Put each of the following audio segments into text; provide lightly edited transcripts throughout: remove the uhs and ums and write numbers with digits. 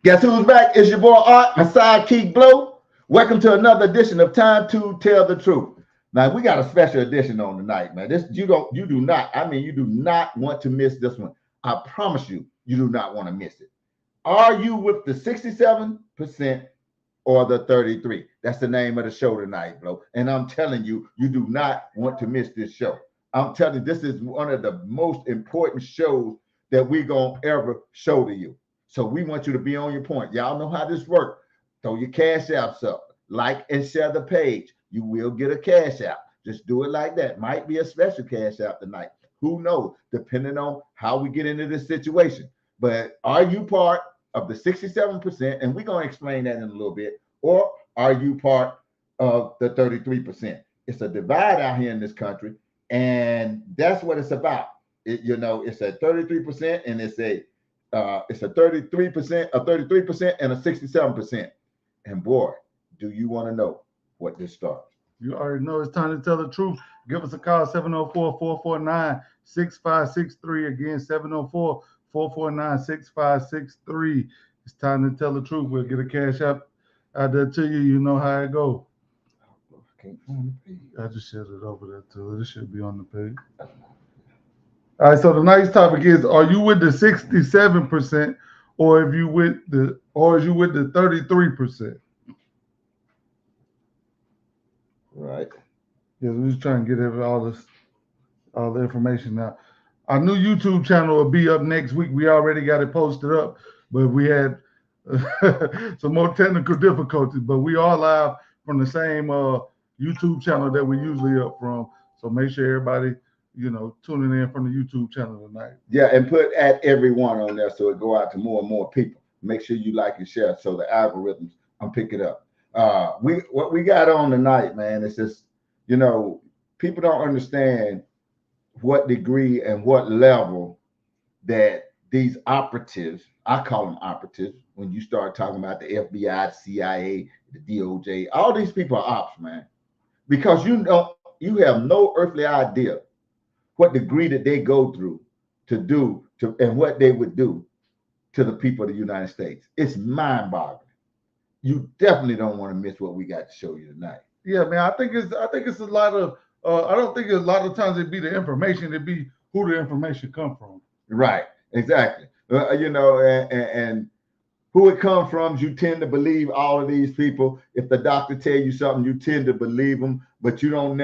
Guess who's back? It's your boy Art, my sidekick Blow. Welcome to another edition of Time to Tell the Truth. Now we got a special edition on tonight, man. This you do not want to miss this one. I promise you, you do not want to miss it. Are you with the 67% or the 33? That's the name of the show tonight, Blow. And I'm telling you, you do not want to miss this show. I'm telling you, this is one of the most important shows that we're gonna ever show to you. So we want you to be on your point. Y'all know how this works. Throw your cash apps up, like and share the page. You will get a cash app. Just do it like that. Might be a special cash app tonight. Who knows? Depending on how we get into this situation. But are you part of the 67%? And we're gonna explain that in a little bit. Or are you part of the 33%? It's a divide out here in this country, and that's what it's about. It's a 33% and it's a 33%, a 33% and a 67%. And boy, do you want to know what this starts? You already know it's time to tell the truth. Give us a call, 704-449-6563. Again, 704-449-6563. It's time to tell the truth. We'll get a cash app out there to you. You know how it goes. I can't find the page. I just shared it over there too. It should be on the page. All right, so tonight's topic is: are you with the 67%, or is you with the 33%? Right. Yeah, we're just trying to get all the information out. Our new YouTube channel will be up next week. We already got it posted up, but we had some more technical difficulties. But we are live from the same YouTube channel that we usually up from. So make sure everybody, tuning in from the YouTube channel tonight. Yeah, and put at everyone on there so it go out to more and more people. Make sure you like and share so the algorithms pick it up. What we got on tonight, man, is just, people don't understand what degree and what level that these operatives, I call them operatives, when you start talking about the FBI, the CIA, the DOJ, all these people are ops, man. Because you have no earthly idea what degree that they go through and what they would do to the people of the United States. It's mind-boggling. You definitely don't want to miss what we got to show you tonight. Yeah, man. I think it's a lot of. I don't think a lot of times it'd be the information. It'd be who the information come from. Right. Exactly. And who it comes from, you tend to believe all of these people. If the doctor tell you something, you tend to believe them, but you don't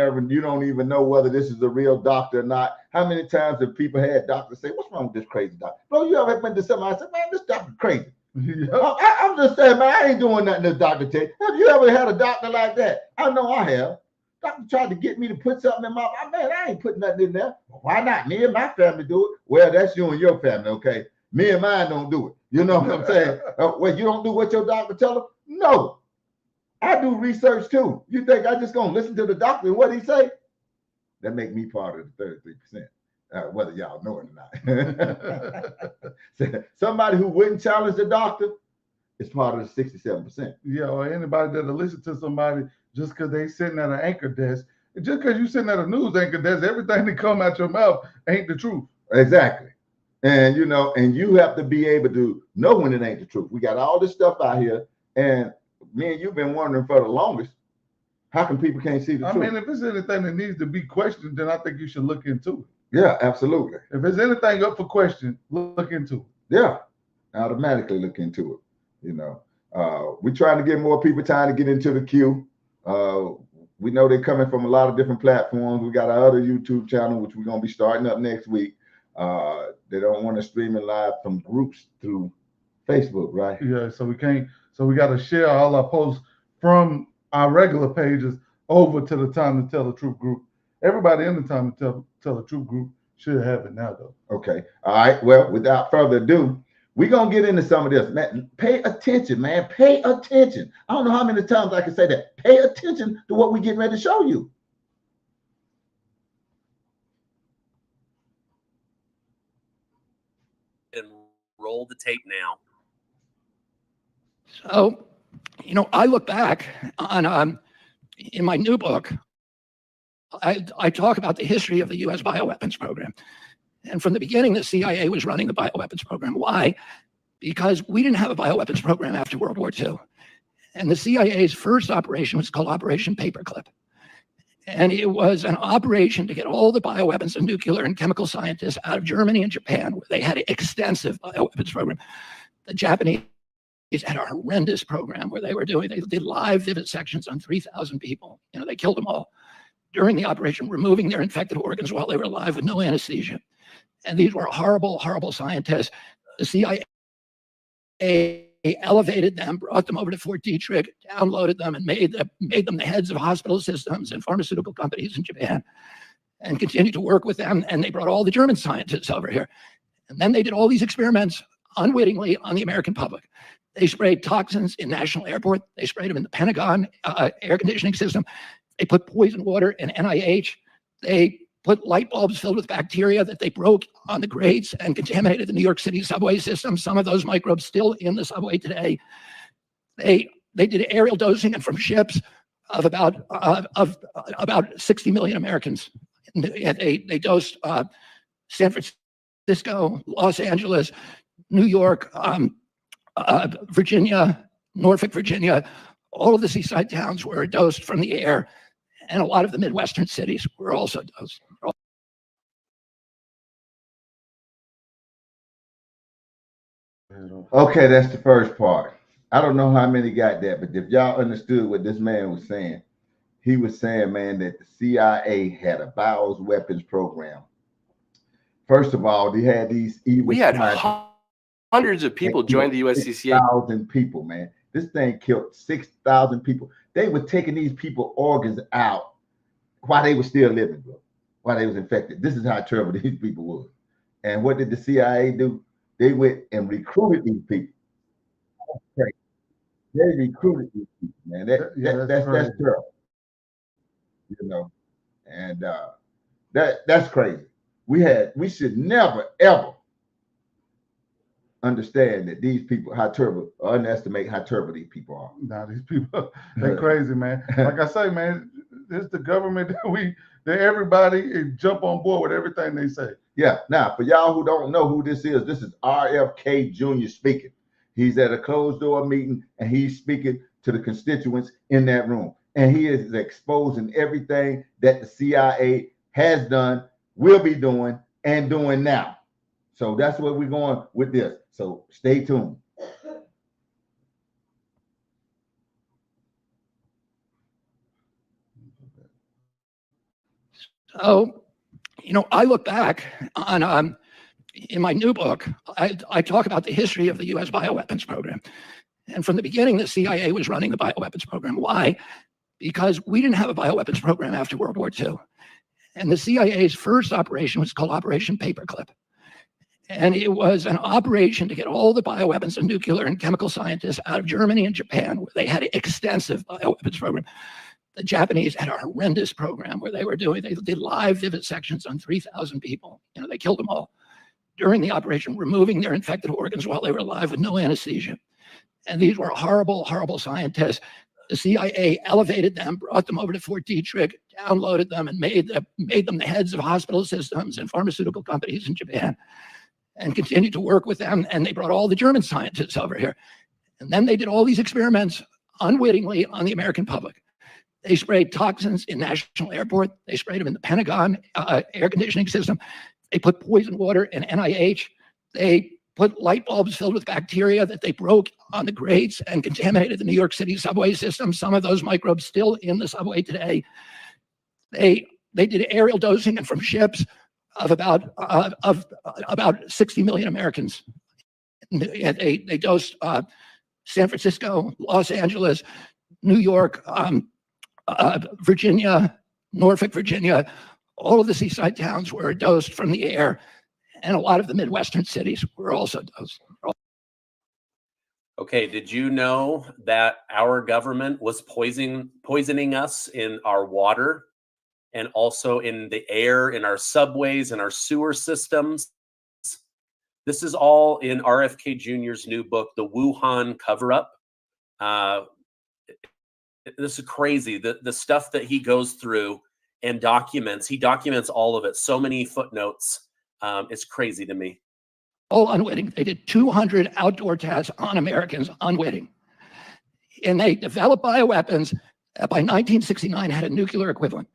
even know whether this is a real doctor or not. How many times have people had doctors say, "What's wrong with this crazy doctor?" Bro, you ever been to somebody? I said, "Man, this doctor crazy." Yeah. I'm just saying, man, I ain't doing nothing this doctor tell you. Have you ever had a doctor like that? I know I have. Doctor tried to get me to put something in my mouth. Man, I ain't putting nothing in there. Why not? Me and my family do it. Well, that's you and your family, okay? Me and mine don't do it. You know what I'm saying? Well, you don't do what your doctor tell them? No. I do research too. You think I just gonna listen to the doctor and what he say? That make me part of the 33%. Whether y'all know it or not. Somebody who wouldn't challenge the doctor is part of the 67%. Yeah, or anybody that'll listen to somebody just because they sitting at an anchor desk. And just because you sitting at a news anchor desk, everything that come out your mouth ain't the truth. Exactly. And you have to be able to know when it ain't the truth. We got all this stuff out here, and me and you've been wondering for the longest, how come people can't see the truth? I mean, if it's anything that needs to be questioned, then I think you should look into it. Yeah, absolutely. If there's anything up for question, look into it. Yeah, automatically look into it. We're trying to get more people trying to get into the queue. We know they're coming from a lot of different platforms. We got our other YouTube channel, which we're going to be starting up next week. They don't want to stream it live from groups through Facebook, right? Yeah, so we can't. So we got to share all our posts from our regular pages over to the Time to Tell the Truth group. Everybody in the Time to Tell the Truth group should have it now, though. Okay. All right. Well, without further ado, we're going to get into some of this. Man, pay attention, man. Pay attention. I don't know how many times I can say that. Pay attention to what we're getting ready to show you. And roll the tape now. So, I look back on in my new book, I talk about the history of the U.S. bioweapons program. And from the beginning, the CIA was running the bioweapons program. Why? because we didn't have a bioweapons program after World War II. And the CIA's first operation was called Operation Paperclip. And it was an operation to get all the bioweapons and nuclear and chemical scientists out of Germany and Japan, where they had an extensive bioweapons program. The Japanese had a horrendous program where they did live vivisections on 3,000 people. They killed them all during the operation, removing their infected organs while they were alive with no anesthesia. And these were horrible, horrible scientists. The CIA elevated them, brought them over to Fort Detrick, downloaded them, and made them the heads of hospital systems and pharmaceutical companies in Japan, and continued to work with them. And they brought all the German scientists over here. And then they did all these experiments unwittingly on the American public. They sprayed toxins in National Airport. They sprayed them in the Pentagon air conditioning system. They put poison water in NIH. They put light bulbs filled with bacteria that they broke on the grates and contaminated the New York City subway system. Some of those microbes still in the subway today. They did aerial dosing and from ships of about 60 million Americans. They dosed San Francisco, Los Angeles, New York, Virginia, Norfolk, Virginia. All of the seaside towns were dosed from the air, and a lot of the Midwestern cities were also dosed. Okay, that's the first part. I don't know how many got that, but if y'all understood what this man was saying, he was saying, man, that the CIA had a bioweapons program. First of all, they had these evil. We had hundreds of people join the USCCA. 6,000 people, man. This thing killed 6,000 people. They were taking these people organs out while they were still living, bro, while they was infected. This is how terrible these people were. And what did the CIA do? They went and recruited these people. Okay. They recruited these people, man. That's terrible. And that's crazy. We should never ever understand that these people, how terrible, or underestimate how terrible these people are. Nah, these people, they're crazy, man. Like I say, man, this is the government that everybody jump on board with everything they say. Yeah. Now, for y'all who don't know who this is RFK Jr. speaking. He's at a closed door meeting and he's speaking to the constituents in that room. And he is exposing everything that the CIA has done, will be doing, and doing now. So that's where we're going with this. So stay tuned. So, I look back on, in my new book, I talk about the history of the U.S. bioweapons program. And from the beginning, the CIA was running the bioweapons program. Why? Because we didn't have a bioweapons program after World War II. And the CIA's first operation was called Operation Paperclip. And it was an operation to get all the bioweapons and nuclear and chemical scientists out of Germany and Japan, where they had an extensive bioweapons program. The Japanese had a horrendous program where they did live vivisections on 3,000 people. They killed them all during the operation, removing their infected organs while they were alive with no anesthesia. And these were horrible, horrible scientists. The CIA elevated them, brought them over to Fort Detrick, downloaded them, and made them the heads of hospital systems and pharmaceutical companies in Japan, and continued to work with them. And they brought all the German scientists over here. And then they did all these experiments unwittingly on the American public. They sprayed toxins in National Airport. They sprayed them in the Pentagon air conditioning system. They put poison water in NIH. They put light bulbs filled with bacteria that they broke on the grates and contaminated the New York City subway system. Some of those microbes still in the subway today. They did aerial dosing and from ships of about 60 million Americans. They dosed San Francisco, Los Angeles, New York, Virginia, Norfolk, Virginia. All of the seaside towns were dosed from the air, and a lot of the Midwestern cities were also dosed. Okay, did you know that our government was poisoning us in our water and also in the air, in our subways, in our sewer systems? This is all in RFK Jr.'s new book, The Wuhan Cover-Up. This is crazy. The stuff that he goes through and documents, he documents all of it. So many footnotes. It's crazy to me. all unwitting. They did 200 outdoor tests on Americans unwitting. And they developed bioweapons that by 1969 had a nuclear equivalent.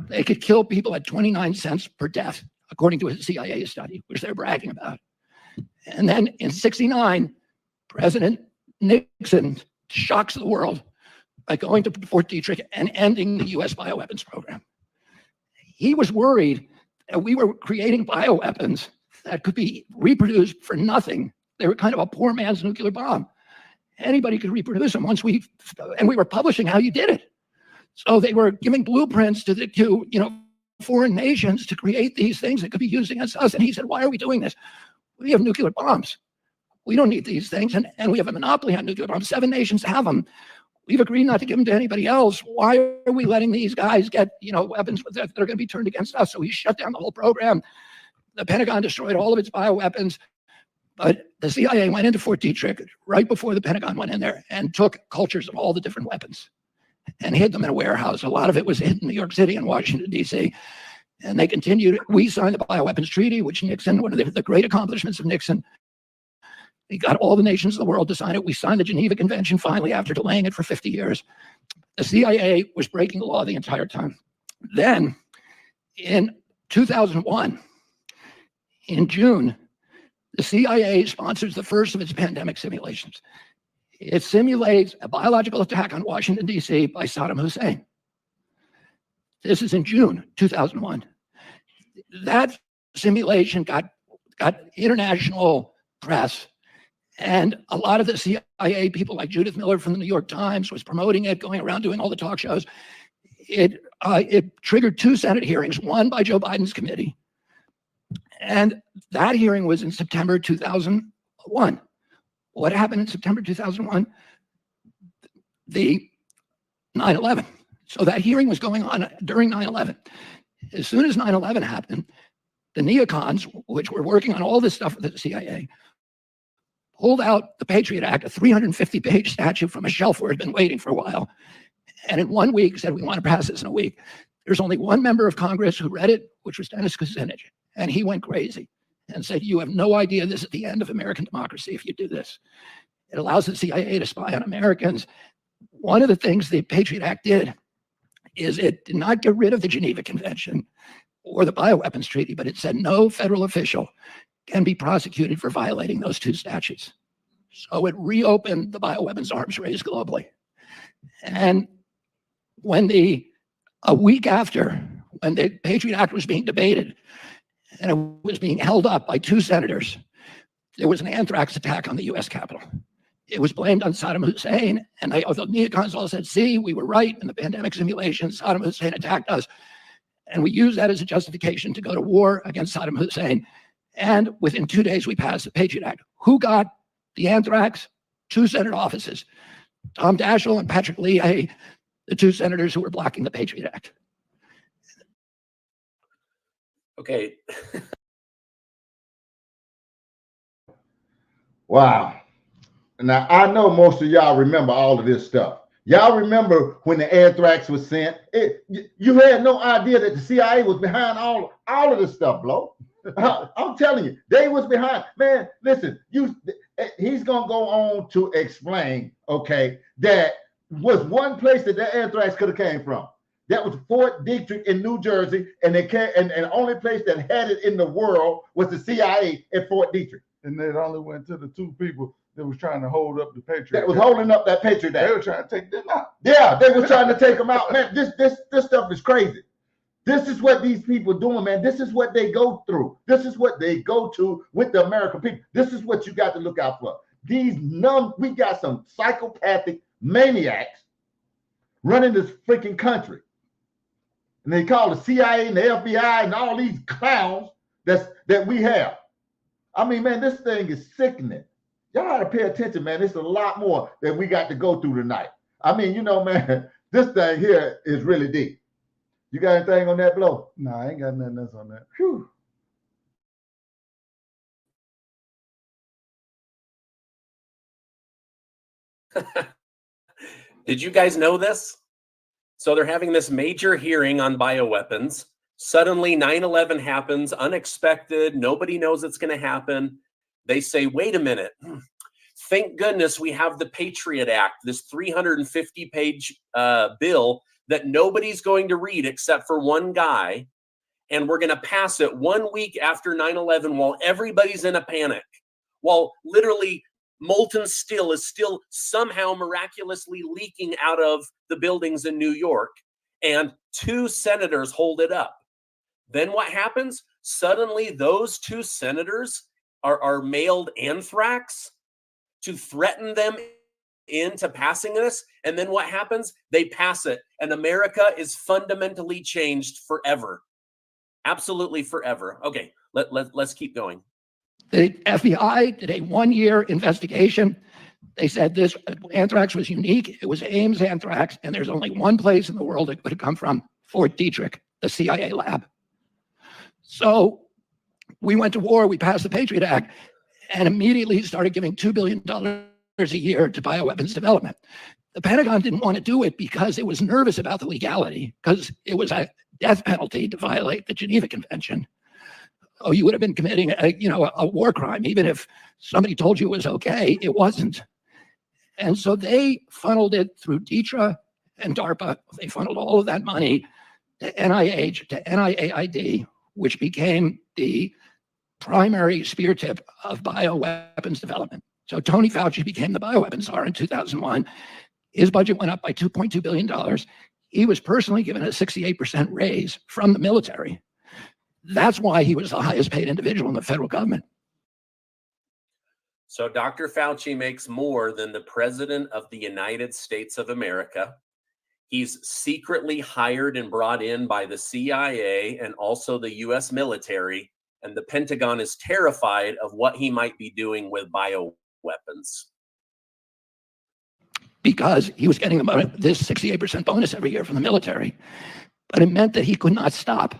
They could kill people at 29 cents per death, according to a CIA study, which they're bragging about. And then in 69, President Nixon shocks the world by going to Fort Detrick and ending the US bioweapons program. He was worried that we were creating bioweapons that could be reproduced for nothing. They were kind of a poor man's nuclear bomb. Anybody could reproduce them we were publishing how you did it. So they were giving blueprints to foreign nations to create these things that could be used against us. And he said, why are we doing this? We have nuclear bombs. We don't need these things. And we have a monopoly on nuclear bombs. 7 nations have them. We've agreed not to give them to anybody else. Why are we letting these guys get, weapons that are going to be turned against us? So he shut down the whole program. The Pentagon destroyed all of its bioweapons. But the CIA went into Fort Detrick right before the Pentagon went in there and took cultures of all the different weapons and hid them in a warehouse. A lot of it was hid in New York City and Washington, D.C. And they continued. We signed the Bioweapons Treaty, which Nixon, one of the great accomplishments of Nixon, he got all the nations of the world to sign it. We signed the Geneva Convention finally after delaying it for 50 years. The CIA was breaking the law the entire time. Then in 2001, in June, the CIA sponsors the first of its pandemic simulations. It simulates a biological attack on Washington, D.C. by Saddam Hussein. This is in June 2001. That simulation got international press, and a lot of the CIA people like Judith Miller from the New York Times was promoting it, going around doing all the talk shows. It triggered 2 Senate hearings, one by Joe Biden's committee. And that hearing was in September 2001. What happened in September 2001? The 9/11. So that hearing was going on during 9/11. As soon as 9/11 happened, the neocons, which were working on all this stuff with the CIA, pulled out the Patriot Act, a 350-page statute from a shelf where it had been waiting for a while. And in 1 week said, we want to pass this in a week. There's only one member of Congress who read it, which was Dennis Kucinich. And he went crazy and said, you have no idea this is the end of American democracy if you do this. It allows the CIA to spy on Americans. One of the things the Patriot Act did is it did not get rid of the Geneva Convention or the Bioweapons Treaty, but it said no federal official can be prosecuted for violating those 2 statutes. So it reopened the bioweapons arms race globally. And a week after, when the Patriot Act was being debated and it was being held up by 2 senators, there was an anthrax attack on the US Capitol. It was blamed on Saddam Hussein, and the neocons all said, see, we were right in the pandemic simulations. Saddam Hussein attacked us. And we used that as a justification to go to war against Saddam Hussein. And within 2 days, we passed the Patriot Act. Who got the anthrax? 2 Senate offices, Tom Daschle and Patrick Leahy, the 2 senators who were blocking the Patriot Act. Okay. Wow. Now, I know most of y'all remember all of this stuff. Y'all remember when the anthrax was sent? You had no idea that the CIA was behind all of this stuff, Blow. I'm telling you, they was behind. Man, listen, he's going to go on to explain, okay, that was one place that the anthrax could have came from. That was Fort Detrick in New Jersey, and the only place that had it in the world was the CIA at Fort Detrick. And it only went to the 2 people that was trying to hold up the Patriot. That was holding up that Patriot Act. They were trying to take them out. Yeah, they were trying to take them out. Man, this stuff is crazy. This is what these people doing, man. This is what they go through. This is what they go to with the American people. This is what you got to look out for. We got some psychopathic maniacs running this freaking country. And they call the CIA and the FBI and all these clowns that we have. I mean, man, this thing is sickening. Y'all got to pay attention, man. There's a lot more that we got to go through tonight. I mean, man, this thing here is really deep. You got anything on that, Blow? No, I ain't got nothing else on that. Whew. Did you guys know this? So they're having this major hearing on bioweapons. Suddenly 9/11 happens, unexpected. Nobody knows it's going to happen. they say, wait a minute, thank goodness we have the Patriot Act, this 350-page bill that nobody's going to read except for one guy, and we're going to pass it 1 week after 9/11 while everybody's in a panic, while literally molten steel is still somehow miraculously leaking out of the buildings in New York, and 2 senators hold it up. Then what happens? Suddenly those 2 senators are mailed anthrax to threaten them into passing this. And then what happens? They pass it, and America is fundamentally changed forever. Absolutely forever. Okay, let's keep going. The FBI did a 1-year investigation. They said this anthrax was unique. It was Ames anthrax, and there's only one place in the world it could have come from: Fort Detrick, the CIA lab. So we went to war. We passed the Patriot Act, and immediately started giving $2 billion a year to bioweapons development. The Pentagon didn't want to do it because it was nervous about the legality, because it was a death penalty to violate the Geneva Convention. Oh, you would have been committing a war crime, even if somebody told you it was okay. It wasn't. And so they funneled it through DTRA and DARPA. They funneled all of that money to NIH, to NIAID, which became the primary spear tip of bioweapons development. So Tony Fauci became the bioweapons czar in 2001. His budget went up by $2.2 billion. He was personally given a 68% raise from the military. That's why he was the highest paid individual in the federal government. So Dr. Fauci makes more than the President of the United States of America. He's secretly hired and brought in by the CIA and also the US military, and the Pentagon is terrified of what he might be doing with bioweapons. Because he was getting this 68% bonus every year from the military, but it meant that he could not stop.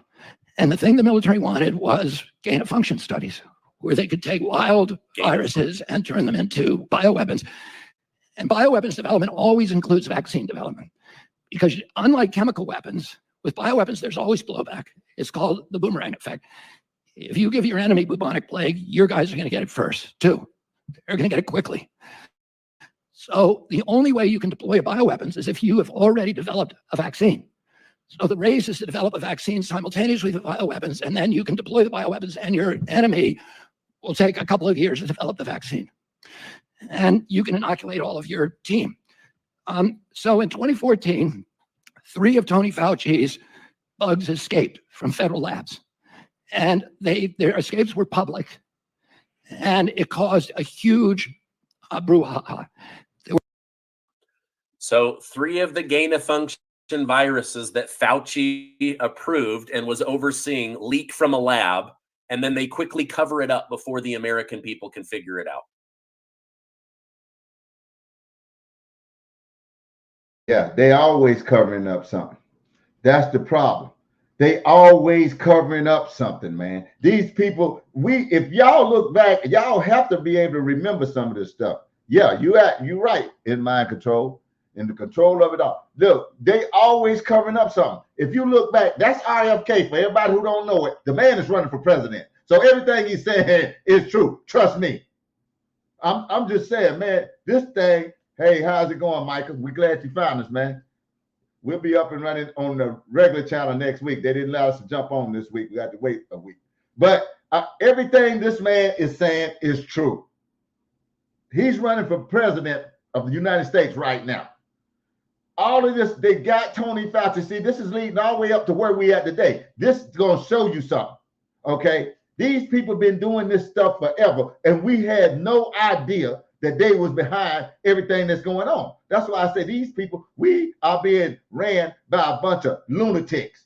And the thing the military wanted was gain-of-function studies, where they could take wild viruses and turn them into bioweapons. And bioweapons development always includes vaccine development, because unlike chemical weapons, with bioweapons, there's always blowback. It's called the boomerang effect. If you give your enemy bubonic plague, your guys are going to get it first, too. They're going to get it quickly. So the only way you can deploy bioweapons is if you have already developed a vaccine. So the race is to develop a vaccine simultaneously with bioweapons, and then you can deploy the bioweapons, and your enemy will take a couple of years to develop the vaccine. And you can inoculate all of your team. So in 2014, 3 of Tony Fauci's bugs escaped from federal labs. And their escapes were public. And it caused a huge brouhaha. So 3 of the gain-of-function viruses that Fauci approved and was overseeing leak from a lab, and then they quickly cover it up before the American people can figure it out. Yeah, they always covering up something. That's the problem. They always covering up something, man. These people, if y'all look back, y'all have to be able to remember some of this stuff. Yeah, you're right in mind control, in the control of it all. Look, they always covering up something. If you look back, that's RFK. For everybody who don't know it, the man is running for president. So everything he's saying is true. Trust me. I'm just saying, man, this thing, hey, how's it going, Michael? We're glad you found us, man. We'll be up and running on the regular channel next week. They didn't allow us to jump on this week. We got to wait a week. But everything this man is saying is true. He's running for president of the United States right now. All of this, they got Tony Fauci. See, this is leading all the way up to where we at today. This is going to show you something, okay? These people been doing this stuff forever, and we had no idea that they was behind everything that's going on. That's why I say these people, we are being ran by a bunch of lunatics.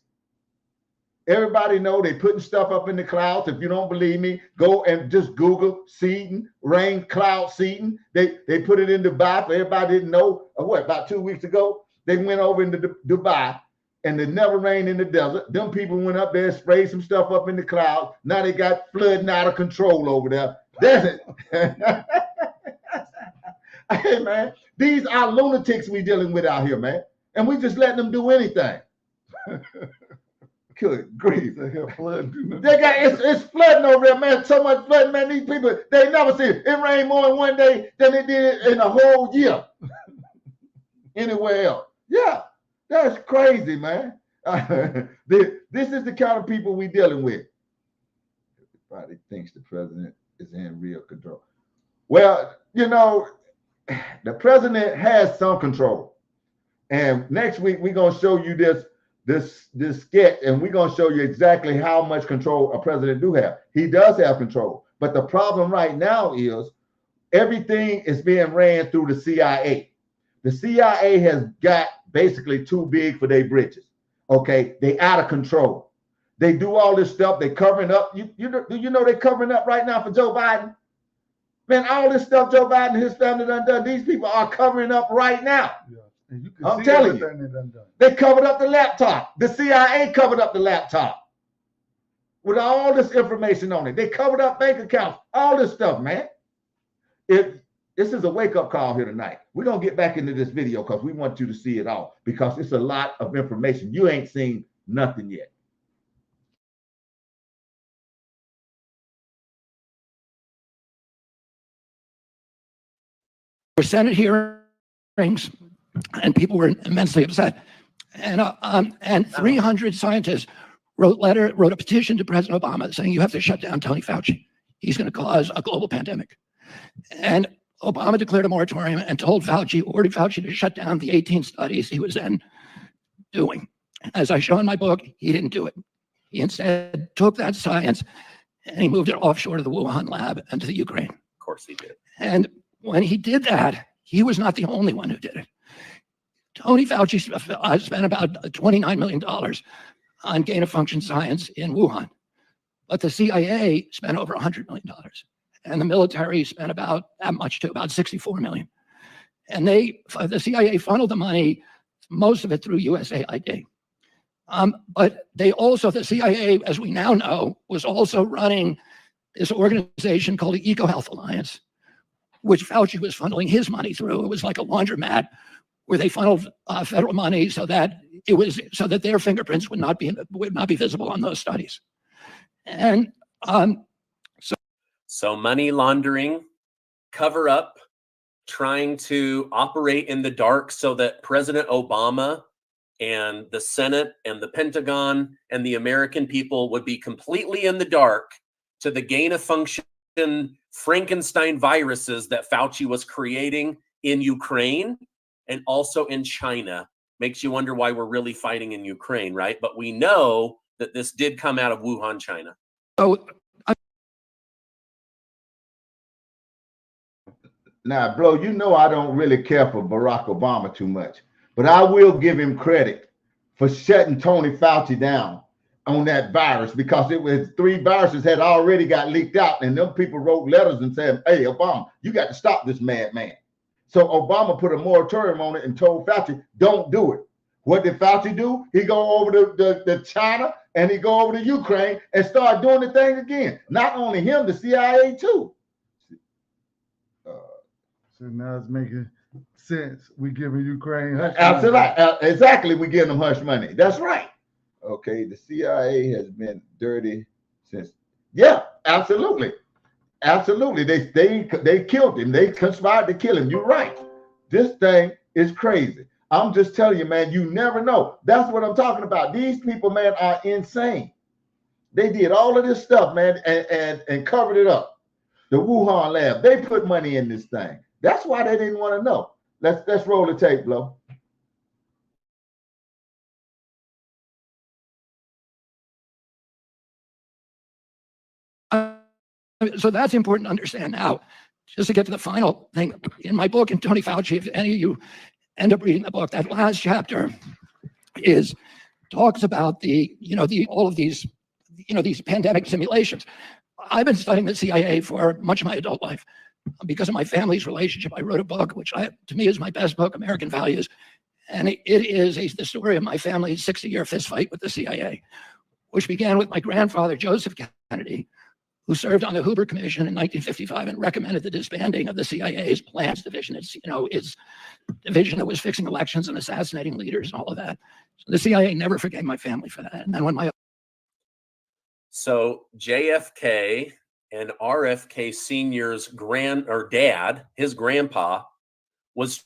Everybody know they putting stuff up in the clouds. If you don't believe me, go and just Google seeding, rain cloud seeding. They put it in Dubai. For everybody didn't know, about 2 weeks ago, they went over into Dubai and it never rained in the desert. Them people went up there and sprayed some stuff up in the clouds. Now they got flooding out of control over there. That's it. Hey, man, these are lunatics we dealing with out here, man. And we just letting them do anything. Good grief. They got flood. They got it's flooding over there, man. So much flooding, man. These people, they never see it. It rained more in one day than it did in a whole year. Anywhere else. Yeah, that's crazy, man. This is the kind of people we dealing with. Everybody thinks the president is in real control. Well, you know, the president has some control. And next week we're gonna show you this sketch, and we're gonna show you exactly how much control a president do have. He does have control, but the problem right now is everything is being ran through the CIA. The CIA has got basically too big for their britches. Okay, they out of control. They do all this stuff. They covering up. Do you know they're covering up right now for Joe Biden? Man, all this stuff Joe Biden and his family done. These people are covering up right now. Yeah. And you can I'm see telling you, done. they covered up the laptop. The CIA covered up the laptop with all this information on it. They covered up bank accounts, all this stuff, man. This is a wake-up call here tonight. We're going to get back into this video because we want you to see it all, because it's a lot of information. You ain't seen nothing yet. There were Senate hearings, and people were immensely upset. And 300 scientists wrote a petition to President Obama saying, you have to shut down Tony Fauci. He's going to cause a global pandemic. And Obama declared a moratorium and ordered Fauci to shut down the 18 studies he was then doing. As I show in my book, he didn't do it. He instead took that science and he moved it offshore to the Wuhan lab and to the Ukraine. Of course he did. And when he did that, he was not the only one who did it. Tony Fauci spent about $29 million on gain-of-function science in Wuhan, but the CIA spent over $100 million. And the military spent about that much too, about $64 million. And the CIA funneled the money, most of it through USAID. But the CIA, as we now know, was also running this organization called the EcoHealth Alliance, which Fauci was funneling his money through. It was like a laundromat where they funneled federal money so that their fingerprints would not be visible on those studies. And so money laundering, cover up, trying to operate in the dark so that President Obama and the Senate and the Pentagon and the American people would be completely in the dark to the gain of function Frankenstein viruses that Fauci was creating in Ukraine and also in China. Makes you wonder why we're really fighting in Ukraine, right? But we know that this did come out of Wuhan, China. Now, Blo, you know I don't really care for Barack Obama too much, but I will give him credit for shutting Tony Fauci down on that virus, because it was 3 viruses had already got leaked out, and them people wrote letters and said, hey, Obama, you got to stop this madman. So Obama put a moratorium on it and told Fauci, don't do it. What did Fauci do? He go over to China and he go over to Ukraine and start doing the thing again. Not only him, the CIA too. So now it's making sense. We giving Ukraine hush money. Exactly. We giving them hush money. That's right. Okay. The CIA has been dirty since. Yeah, absolutely. Absolutely. They killed him. They conspired to kill him. You're right. This thing is crazy. I'm just telling you, man, you never know. That's what I'm talking about. These people, man, are insane. They did all of this stuff, man, and covered it up. The Wuhan lab, they put money in this thing. That's why they didn't want to know. Let's roll the tape, Blo. So that's important to understand now. Just to get to the final thing, in my book, and Tony Fauci, if any of you end up reading the book, that last chapter talks about all of these pandemic simulations. I've been studying the CIA for much of my adult life. Because of my family's relationship, I wrote a book, which to me is my best book, American Values. And it is the story of my family's 60-year fistfight with the CIA, which began with my grandfather, Joseph Kennedy, who served on the Hoover Commission in 1955 and recommended the disbanding of the CIA's plans division. Its division that was fixing elections and assassinating leaders and all of that. So the CIA never forgave my family for that. And then when my So JFK and RFK Sr.'s dad, his grandpa, was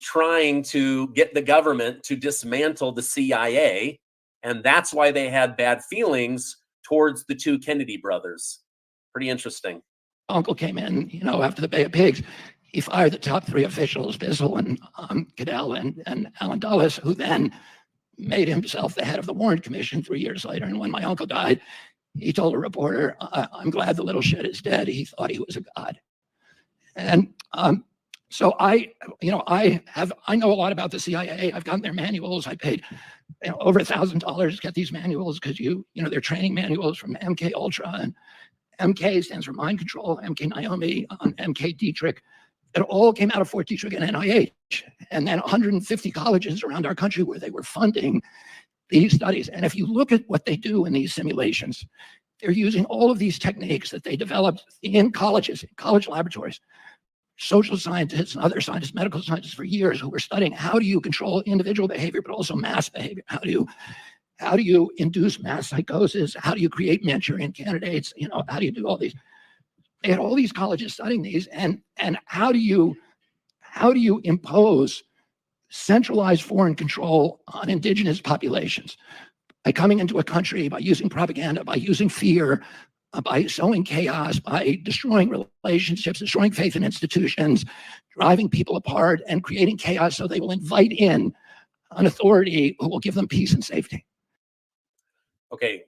trying to get the government to dismantle the CIA. And that's why they had bad feelings towards the two Kennedy brothers. Pretty interesting. Uncle came in, after the Bay of Pigs. He fired the top three officials, Bissell and Goodell and Allen Dulles, who then made himself the head of the Warren Commission 3 years later. And when my uncle died, he told a reporter, "I'm glad the little shit is dead. He thought he was a god." And so I know a lot about the CIA. I've gotten their manuals. I paid over $1,000 to get these manuals because they're training manuals from MK Ultra, and MK stands for mind control, MK Naomi, MK Dietrich. It all came out of Fort Detrick and NIH, and then 150 colleges around our country where they were funding these studies. And if you look at what they do in these simulations, they're using all of these techniques that they developed in colleges, in college laboratories. Social scientists and other scientists, medical scientists for years who were studying how do you control individual behavior, but also mass behavior. How do you induce mass psychosis? How do you create Manchurian candidates? How do you do all these? They had all these colleges studying these, and how do you impose centralized foreign control on indigenous populations? By coming into a country, by using propaganda, by using fear, by sowing chaos, by destroying relationships, destroying faith in institutions, driving people apart, and creating chaos so they will invite in an authority who will give them peace and safety. Okay,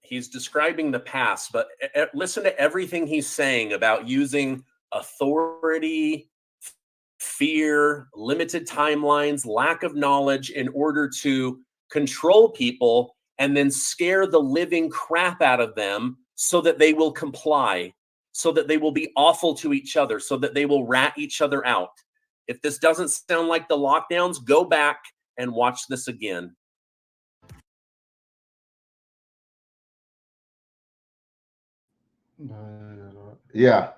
he's describing the past, but listen to everything he's saying about using authority, fear, limited timelines, lack of knowledge in order to control people and then scare the living crap out of them so that they will comply, so that they will be awful to each other, so that they will rat each other out. If this doesn't sound like the lockdowns, go back and watch this again. Yeah.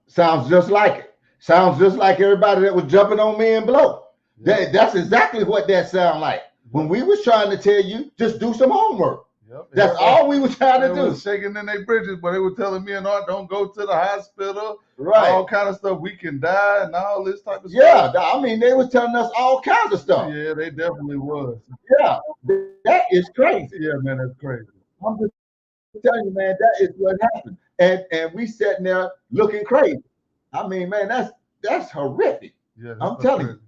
Sounds just like it. Sounds just like everybody that was jumping on me and blow. That's exactly what that sound like. When we was trying to tell you, just do some homework. That's all we were trying to do. Shaking in their bridges, but they were telling me and Art, don't go to the hospital. Right. All kind of stuff. We can die and all this type of stuff. Yeah, I mean, they was telling us all kinds of stuff. Yeah, they definitely was. Yeah, that is crazy. Yeah, man, that's crazy. I'm just telling you, man, that is what happened. And we sitting there looking crazy. I mean, man, that's horrific. Yeah, I'm telling you,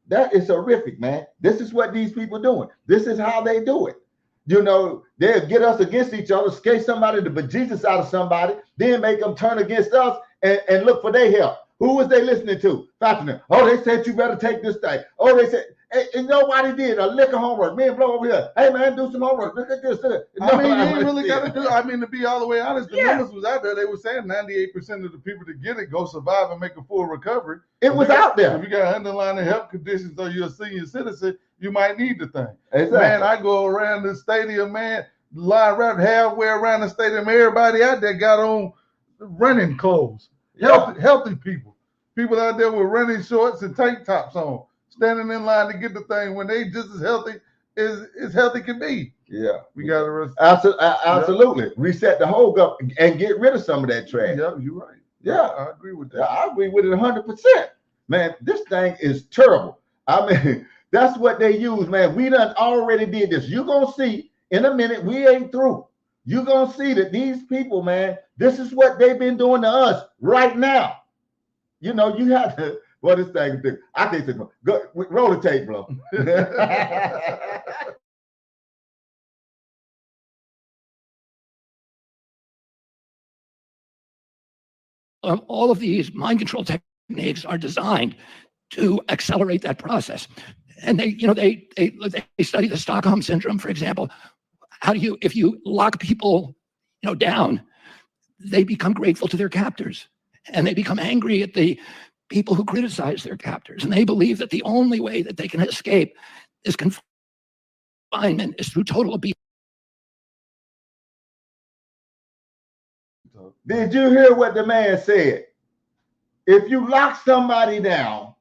that is horrific, man. This is what these people doing. This is how they do it. They'll get us against each other, scare somebody the bejesus out of somebody, then make them turn against us and look for their help. Who was they listening to? Oh, they said you better take this thing. Oh, they said, and nobody did a lick of homework. Me and Blow over here. Hey, man, do some homework. Look at this. I mean, you ain't really got to do. I mean, to be all the way honest, the numbers was out there. They were saying 98% of the people that get it go survive and make a full recovery. It was out there. If you got underlying health conditions or you're a senior citizen, you might need the thing. Exactly. Man, I go around the stadium, man, line around halfway around the stadium. Everybody out there got on running clothes. Healthy people. People out there with running shorts and tank tops on, standing in line to get the thing when they just as healthy as healthy can be. Yeah. We got to absolutely reset the whole up and get rid of some of that trash. Yeah, you're right. Yeah. I agree with that. Yeah, I agree with it 100%. Man, this thing is terrible. I mean, that's what they use, man. We done already did this. You're going to see in a minute, we ain't through. You're going to see that these people, man, this is what they've been doing to us right now. You have to, what this thing do? I can't say, go roll the tape, Blow. All of these mind control techniques are designed to accelerate that process. And they study the Stockholm syndrome, for example. If you lock people, down, they become grateful to their captors, and they become angry at the people who criticize their captors, and they believe that the only way that they can escape this confinement is through total abuse. Did you hear what the man said? If you lock somebody down,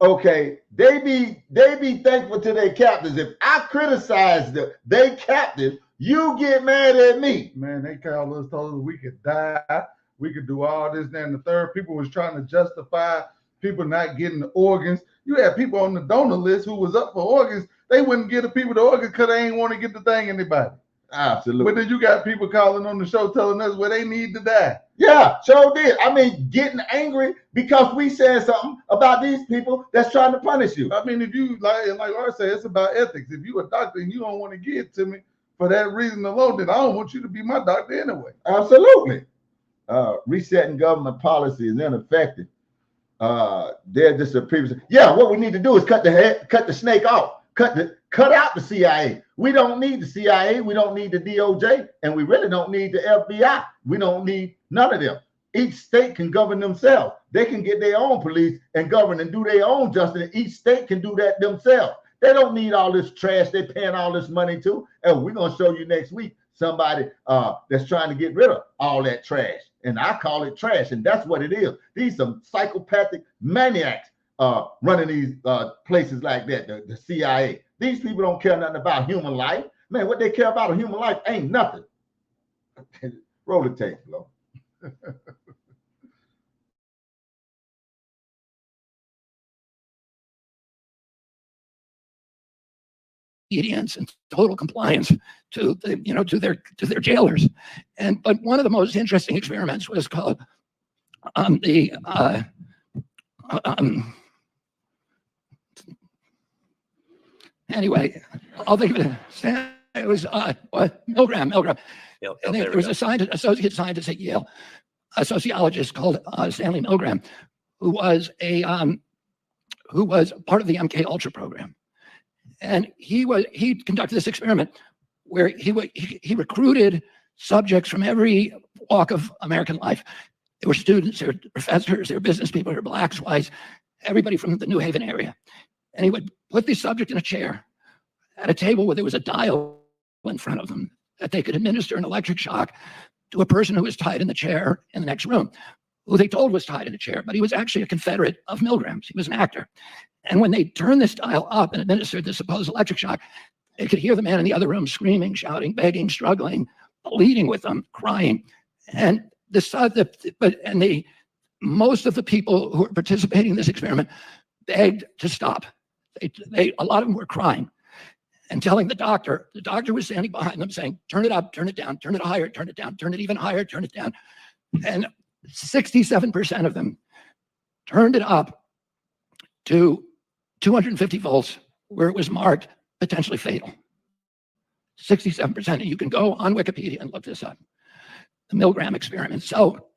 okay, they be thankful to their captors. If I criticize their captors, You get mad at me. Man, they called us, told us we could die. We could do all this, that, and the third. People was trying to justify people not getting the organs. You had people on the donor list who was up for organs. They wouldn't give the people the organs because they ain't want to get the thing anybody. Absolutely. But then you got people calling on the show telling us where they need to die. Yeah, sure did. I mean, getting angry because we said something about these people that's trying to punish you. I mean, if you, like Art said, it's about ethics. If you a doctor and you don't want to give it to me for that reason alone, then I don't want you to be my doctor anyway. Absolutely. Resetting government policy is ineffective. They're just a previous. Yeah, what we need to do is cut the snake off. Cut out the CIA. We don't need the CIA. We don't need the DOJ, and we really don't need the FBI. We don't need none of them. Each state can govern themselves. They can get their own police and govern and do their own justice. Each state can do that themselves. They don't need all this trash they're paying all this money to. And we're gonna show you next week somebody that's trying to get rid of all that trash. And I call it trash, and that's what it is. These some psychopathic maniacs running these places like that, the CIA. These people don't care nothing about human life. Man, what they care about a human life ain't nothing. Roll the tape, Flo. obedience and total compliance to the, to their jailers. But one of the most interesting experiments was called anyway, I'll think of it. It was Milgram. And there was a associate scientist at Yale, a sociologist called Stanley Milgram, who was part of the MK Ultra program. And he conducted this experiment where he recruited subjects from every walk of American life. There were students, there were professors, there were business people, there were blacks, whites, everybody from the New Haven area. And he would put the subject in a chair at a table where there was a dial in front of them that they could administer an electric shock to a person who was tied in the chair in the next room, who they told was tied in a chair, but he was actually a Confederate of Milgram's. He was an actor. And when they turned this dial up and administered the supposed electric shock, they could hear the man in the other room screaming, shouting, begging, struggling, pleading with them, crying. And most of the people who were participating in this experiment begged to stop. A lot of them were crying and telling the doctor was standing behind them saying, turn it up, turn it down, turn it higher, turn it down, turn it even higher, turn it down. And 67% of them turned it up to 250 volts where it was marked potentially fatal. 67%, and you can go on Wikipedia and look this up. The Milgram experiment. So,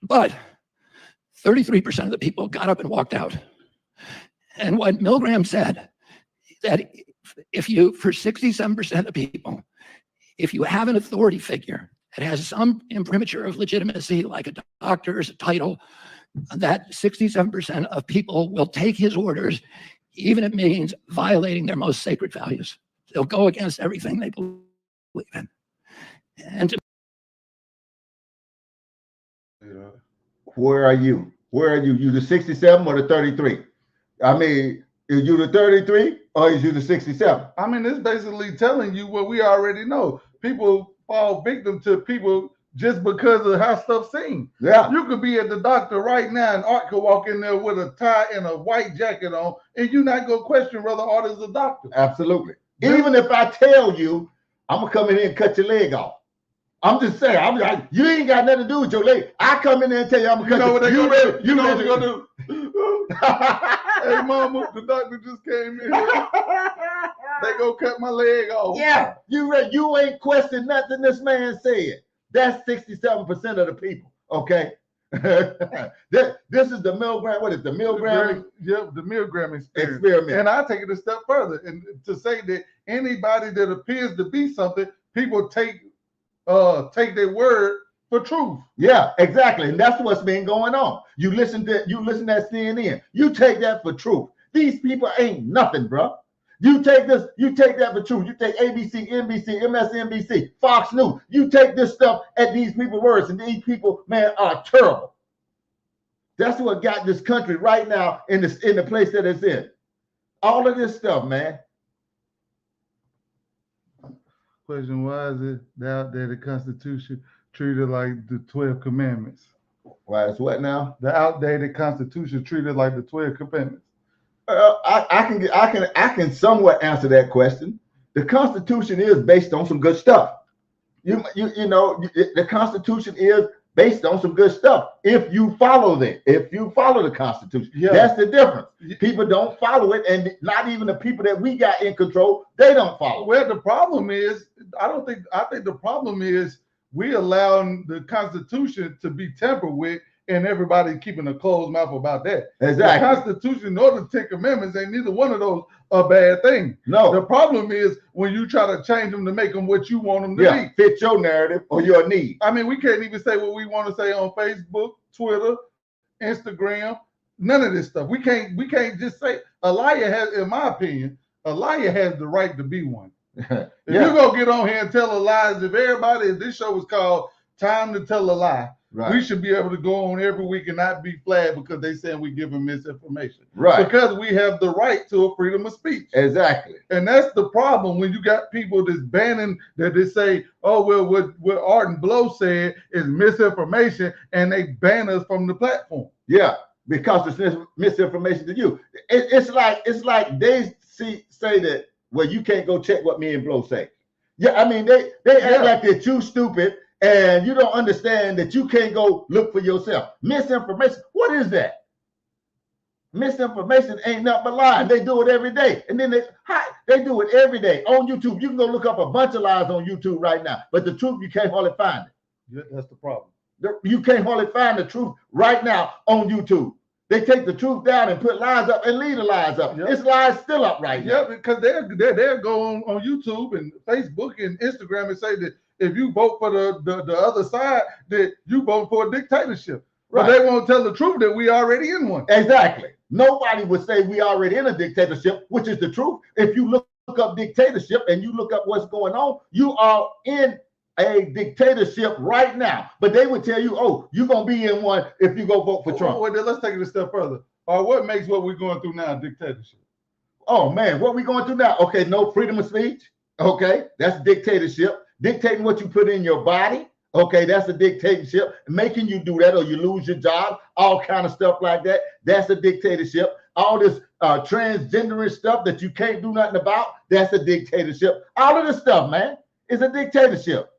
but 33% of the people got up and walked out. And what Milgram said, that if you, for 67% of people, if you have an authority figure that has some imprimatur of legitimacy, like a doctor's title, that 67% of people will take his orders, even if it means violating their most sacred values. They'll go against everything they believe in. And where are you? Where are you? You the 67 or the 33? I mean, is you the 33 or is you the 67? I mean, it's basically telling you what we already know. People fall victim to people just because of how stuff seems. Yeah. You could be at the doctor right now and Art could walk in there with a tie and a white jacket on, and you're not going to question whether Art is a doctor. Absolutely. Even if I tell you, I'm going to come in here and cut your leg off. I'm just saying, I'm like, you ain't got nothing to do with your leg. I come in there and tell you, I'm going to cut what you. You know what you're going to do? Hey, mama, the doctor just came in. They go cut my leg off. Yeah, you ain't questioned nothing this man said. That's 67% of the people, okay? This is the Milgram, what is the Milgram? Yeah, the Milgram experiment. And I take it a step further, and to say that anybody that appears to be something, people take their word for truth. Yeah, exactly. And that's what's been going on. You listen to CNN. You take that for truth. These people ain't nothing, bro. You take that for truth. You take ABC, NBC, MSNBC, Fox News. You take this stuff at these people's words, and these people, man, are terrible. That's what got this country right now in the place that it's in. All of this stuff, man. Question: why is it the outdated Constitution treated like the 12 Commandments? Why it's what now? The outdated Constitution treated like the 12 Commandments. I can somewhat answer that question. The Constitution is based on some good stuff. You know, the Constitution is based on some good stuff. If you follow the Constitution, that's the difference. People don't follow it, and not even the people that we got in control, they don't follow. Well, the problem is, I think the problem is we allowing the Constitution to be tampered with, and everybody keeping a closed mouth about that. Exactly. The Constitution or the 10 Commandments ain't neither one of those a bad thing. No. The problem is when you try to change them to make them what you want them to be. Fit your narrative or your need. I mean, we can't even say what we want to say on Facebook, Twitter, Instagram, none of this stuff. We can't just say a liar has, in my opinion, a liar has the right to be one. If you go get on here and tell a lie, if this show was called Time to Tell a Lie, we should be able to go on every week and not be flagged because they saying we giving misinformation. Right. Because we have the right to a freedom of speech. Exactly. And that's the problem when you got people that's banning that they say, oh, well, what Art and Blow said is misinformation, and they ban us from the platform. Yeah, because it's misinformation to you. It's like they say that, well, you can't go check what me and Blow say. Yeah, I mean, they act like that you stupid and you don't understand that you can't go look for yourself. Misinformation, what is that? Misinformation ain't nothing but lying. They do it every day. And then they do it every day on YouTube. You can go look up a bunch of lies on YouTube right now, but the truth, you can't hardly find it. Yeah, that's the problem. You can't hardly find the truth right now on YouTube. They take the truth down and put lies up and leave the lies up. Yep. This lie's still up right now. Yeah, because they'll go on YouTube and Facebook and Instagram and say that if you vote for the other side, that you vote for a dictatorship. Right. But they won't tell the truth that we already in one. Exactly. Nobody would say we already in a dictatorship, which is the truth. If you look up dictatorship and you look up what's going on, you are in a dictatorship right now. But they would tell you, oh, you're going to be in one if you go vote for Trump. Well, then let's take it a step further. What makes what we're going through now a dictatorship? Oh, man, what we going through now? Okay, no freedom of speech. Okay, that's dictatorship. Dictating what you put in your body. Okay, that's a dictatorship. Making you do that or you lose your job, all kind of stuff like that. That's a dictatorship. All this transgenderist stuff that you can't do nothing about, that's a dictatorship. All of this stuff, man, is a dictatorship.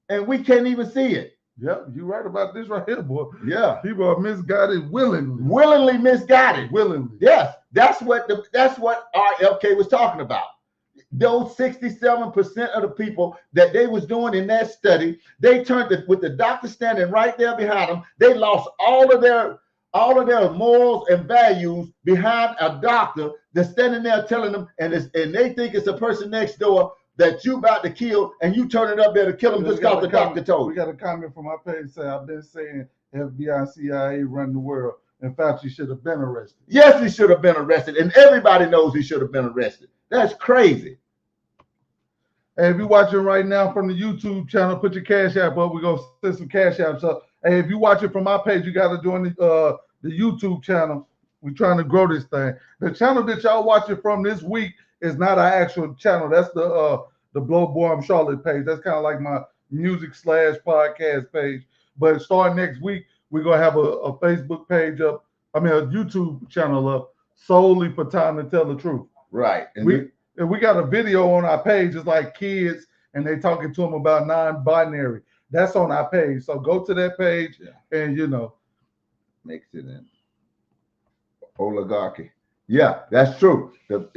And we can't even see it. Yep, you're right about this right here, boy. Yeah. People are misguided willingly. Willingly misguided. Willingly. Yes, that's what RFK was talking about. Those 67% of the people that they was doing in that study, they turned it with the doctor standing right there behind them. They lost all of their morals and values behind a doctor that's standing there telling them, and they think it's a person next door that you about to kill, and you turn it up there to kill them just because the doctor told you. We got a comment from my page saying, I've been saying FBI and CIA run the world, and Fauci should have been arrested. Yes, he should have been arrested, and everybody knows he should have been arrested. That's crazy. Hey, if you're watching right now from the YouTube channel, put your Cash App up. We're going to send some Cash Apps up. Hey, if you're watching from my page, you got to join the YouTube channel. We're trying to grow this thing. The channel that y'all watching from this week is not our actual channel. That's the Blow Boy I'm Charlotte page. That's kind of like my music/podcast page. But starting next week, we're going to have a Facebook page up. I mean, a YouTube channel up solely for Time to Tell the Truth. Right. And we got a video on our page. It's like kids, and they talking to them about non-binary. That's on our page. So go to that page, and makes it in oligarchy. Yeah, that's true. The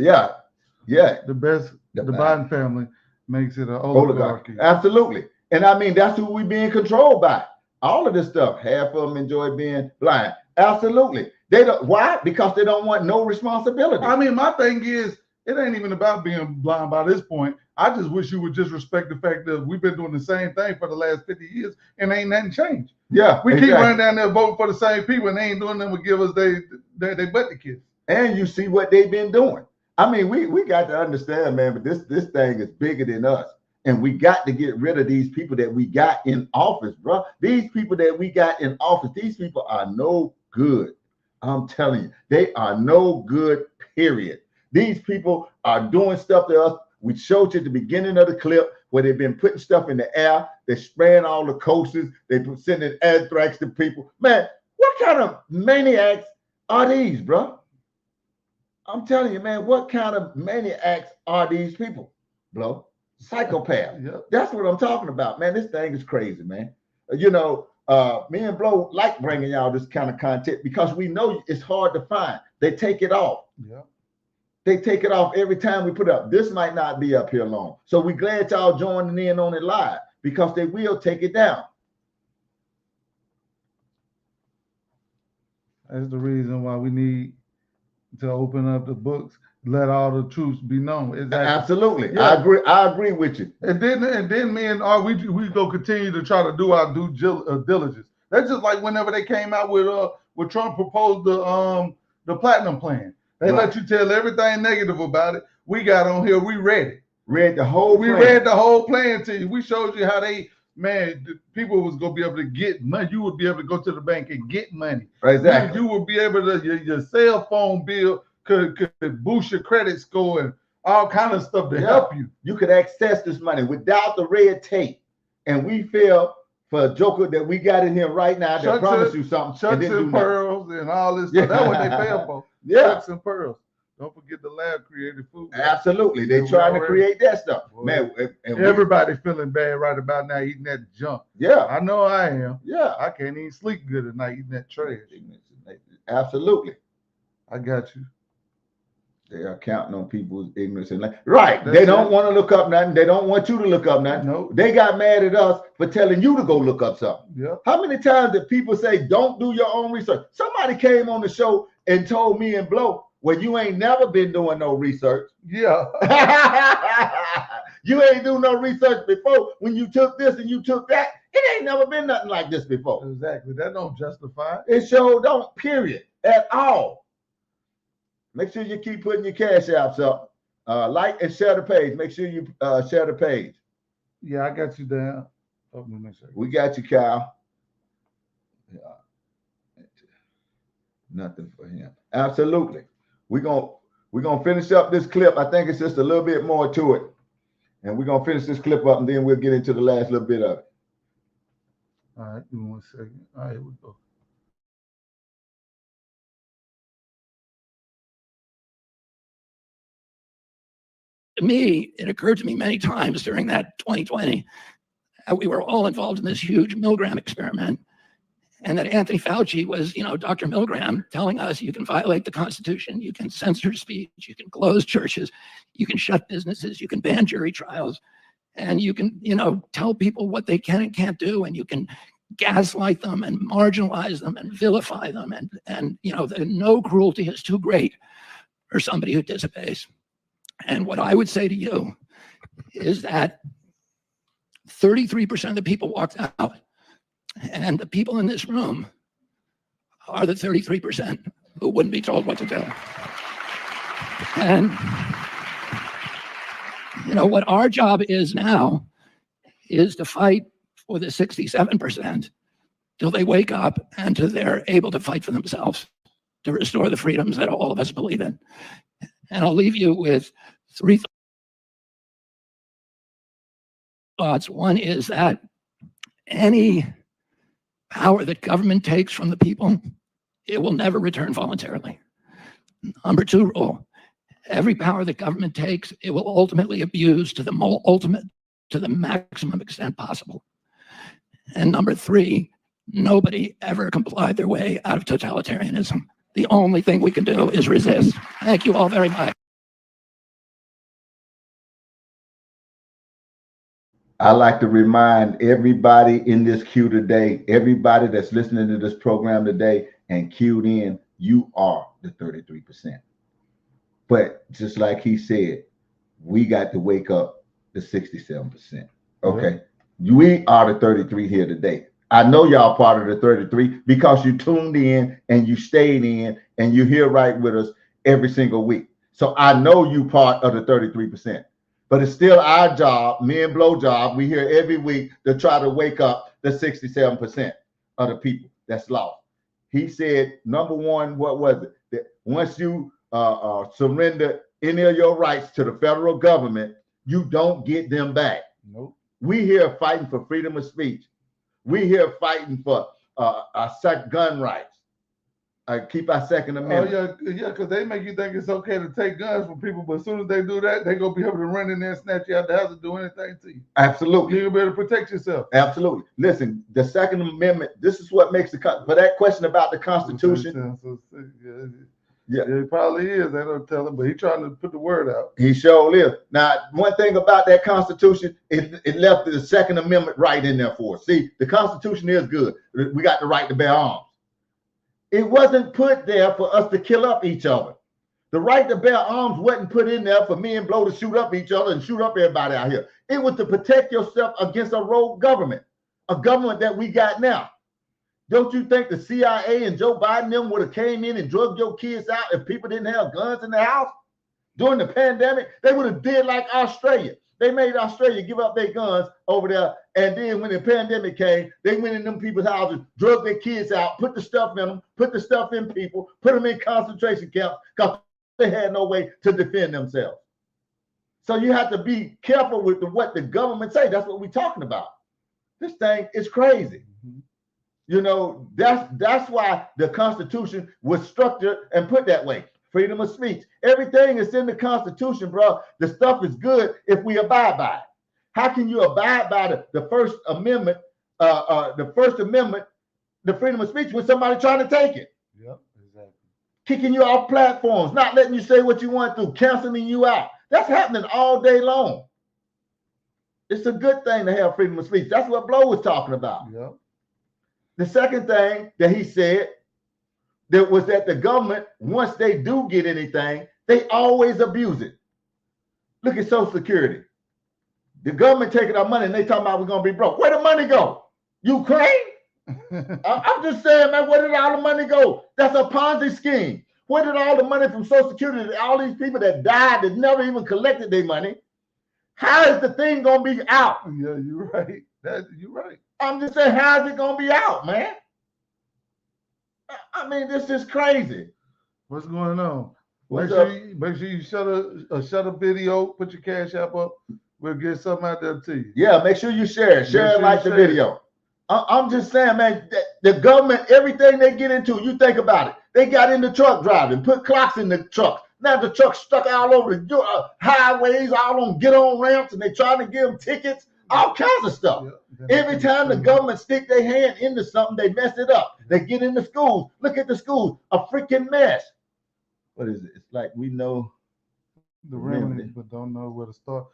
Biden family makes it an oligarchy. Absolutely. And I mean, that's who we being controlled by. All of this stuff. Half of them enjoy being blind. Absolutely. They don't. Why? Because they don't want no responsibility. I mean, my thing is, it ain't even about being blind by this point. I just wish you would just respect the fact that we've been doing the same thing for the last 50 years and ain't nothing changed. Yeah. We keep running down there voting for the same people and they ain't doing nothing but give us they butt the kids. And you see what they've been doing. I mean, we got to understand, man, but this thing is bigger than us. And we got to get rid of these people that we got in office, bro. These people that we got in office, these people are no good. I'm telling you, they are no good, period. These people are doing stuff to us We showed you at the beginning of the clip where they've been putting stuff in the air. They're spraying all the coasters. They're sending anthrax to people. Man, what kind of maniacs are these, bro? I'm telling you, man, what kind of maniacs are these people, bro? Psychopath. Yep. That's what I'm talking about, man. This thing is crazy, man. Me and Blow like bringing y'all this kind of content because we know it's hard to find. They take it off. Yeah. They take it off every time we put up. This might not be up here long. So we glad y'all joining in on it live because they will take it down. That's the reason why we need to open up the books, let all the truths be known. Exactly. Absolutely. Yeah. I agree with you. And then me and R, we go continue to try to do our due diligence. That's just like whenever they came out with Trump proposed the platinum plan. They let you tell everything negative about it. We got on here, we read it. Read the whole We plan. read the whole plan to you. We showed you how the people was gonna be able to get money. You would be able to go to the bank and get money. Exactly. You would be able to your cell phone bill could boost your credit score and all kind of stuff to help you. You could access this money without the red tape. And we feel for a joker that we got in here right now that promised you something. Chucks and pearls and all this stuff. That's what they fail for. Yeah. Chucks and pearls. Don't forget the lab created food. Absolutely. They're trying to create that stuff. Boy. Man, Everybody feeling bad right about now eating that junk. Yeah. I know I am. Yeah. I can't even sleep good at night eating that trash. Absolutely. I got you. They are counting on people's ignorance and right. They don't want to look up nothing. They don't want you to look up nothing. No. They got mad at us for telling you to go look up something. Yeah. How many times did people say, don't do your own research? Somebody came on the show and told me and Blow, well, you ain't never been doing no research. Yeah. You ain't do no research before. When you took this and you took that, it ain't never been nothing like this before. Exactly. That don't justify. It sure don't, period, at all. Make sure you keep putting your cash apps up. Like and share the page. Make sure you share the page. Yeah, I got you down. Oh, we got you, Kyle. Yeah. Nothing for him. Absolutely. We're gonna finish up this clip. I think it's just a little bit more to it. And we're gonna finish this clip up and then we'll get into the last little bit of it. All right, give me 1 second. All right, here we go. To me, it occurred to me many times during that 2020 that we were all involved in this huge Milgram experiment, and that Anthony Fauci was, Dr. Milgram, telling us you can violate the Constitution, you can censor speech, you can close churches, you can shut businesses, you can ban jury trials, and you can, tell people what they can and can't do, and you can gaslight them and marginalize them and vilify them, and no cruelty is too great for somebody who disobeys. And what I would say to you is that 33% of the people walked out, and the people in this room are the 33% who wouldn't be told what to do. And, what our job is now is to fight for the 67% till they wake up and till they're able to fight for themselves, to restore the freedoms that all of us believe in. And I'll leave you with 3 thoughts. One is that any power that government takes from the people, it will never return voluntarily. Number 2 rule, every power that government takes, it will ultimately abuse to the maximum extent possible. And number 3, nobody ever complied their way out of totalitarianism. The only thing we can do is resist. Thank you all very much. I like to remind everybody in this queue today, everybody that's listening to this program today and queued in, you are the 33%. But just like he said, we got to wake up the 67%. Okay. Yeah. We are the 33 here today. I know y'all part of the 33 because you tuned in and you stayed in and you're here right with us every single week. So I know you part of the 33%. But it's still our job, me and Blow job. We here every week to try to wake up the 67% of the people that's lost. He said, number one, what was it? That once you surrender any of your rights to the federal government, you don't get them back. Nope. We here fighting for freedom of speech. We here fighting for our gun rights. Keep our Second Amendment. Yeah, because they make you think it's okay to take guns from people, but as soon as they do that, they gonna be able to run in there and snatch you out the house and do anything to you. Absolutely. You're gonna be able to protect yourself. Absolutely. Listen, the Second Amendment, this is what makes for that question about the Constitution. Yeah, it probably is. They don't tell him, but he's trying to put the word out. He sure is. Now, one thing about that Constitution, it left the Second Amendment right in there for us. See, the Constitution is good. We got the right to bear arms. It wasn't put there for us to kill up each other. The right to bear arms wasn't put in there for me and Blow to shoot up each other and shoot up everybody out here. It was to protect yourself against a rogue government, a government that we got now. Don't you think the CIA and Joe Biden them would have came in and drugged your kids out if people didn't have guns in the house? During the pandemic, they would have did like Australia. They made Australia give up their guns over there. And then when the pandemic came, they went in them people's houses, drug their kids out, put the stuff in them, put the stuff in people, put them in concentration camps because they had no way to defend themselves. So you have to be careful with what the government say. That's what we're talking about. This thing is crazy. Mm-hmm. You know, that's why the Constitution was structured and put that way. Freedom of speech. Everything is in the Constitution, bro. The stuff is good if we abide by it. How can you abide by the First Amendment, the freedom of speech, with somebody trying to take it? Yep, exactly. Kicking you off platforms, not letting you say what you want to, canceling you out. That's happening all day long. It's a good thing to have freedom of speech. That's what Blow was talking about. Yep. The second thing that he said that was that the government, once they do get anything, they always abuse it. Look at Social Security. The government taking our money and they talking about we're going to be broke. Where the money go? Ukraine? I'm just saying, man, where did all the money go? That's a Ponzi scheme. Where did all the money from Social Security, all these people that died that never even collected their money, how is the thing going to be out? Yeah, you're right. You're right. I'm just saying, how is it going to be out, man? I mean, this is crazy. What's going on? Make sure you shut a video, put your cash app up. We'll get something out there to you. Yeah, make sure you share it. Share it like the video. I'm just saying, man, the government, everything they get into, you think about it. They got into truck driving, put clocks in the truck. Now the truck's stuck all over the highways, all on get-on ramps, and they trying to give them tickets, all kinds of stuff. Yeah, every time the government stick their hand into something, they mess it up. They get into schools. Look at the schools, a freaking mess. What is it? It's like we know the remedy, but don't know where to start.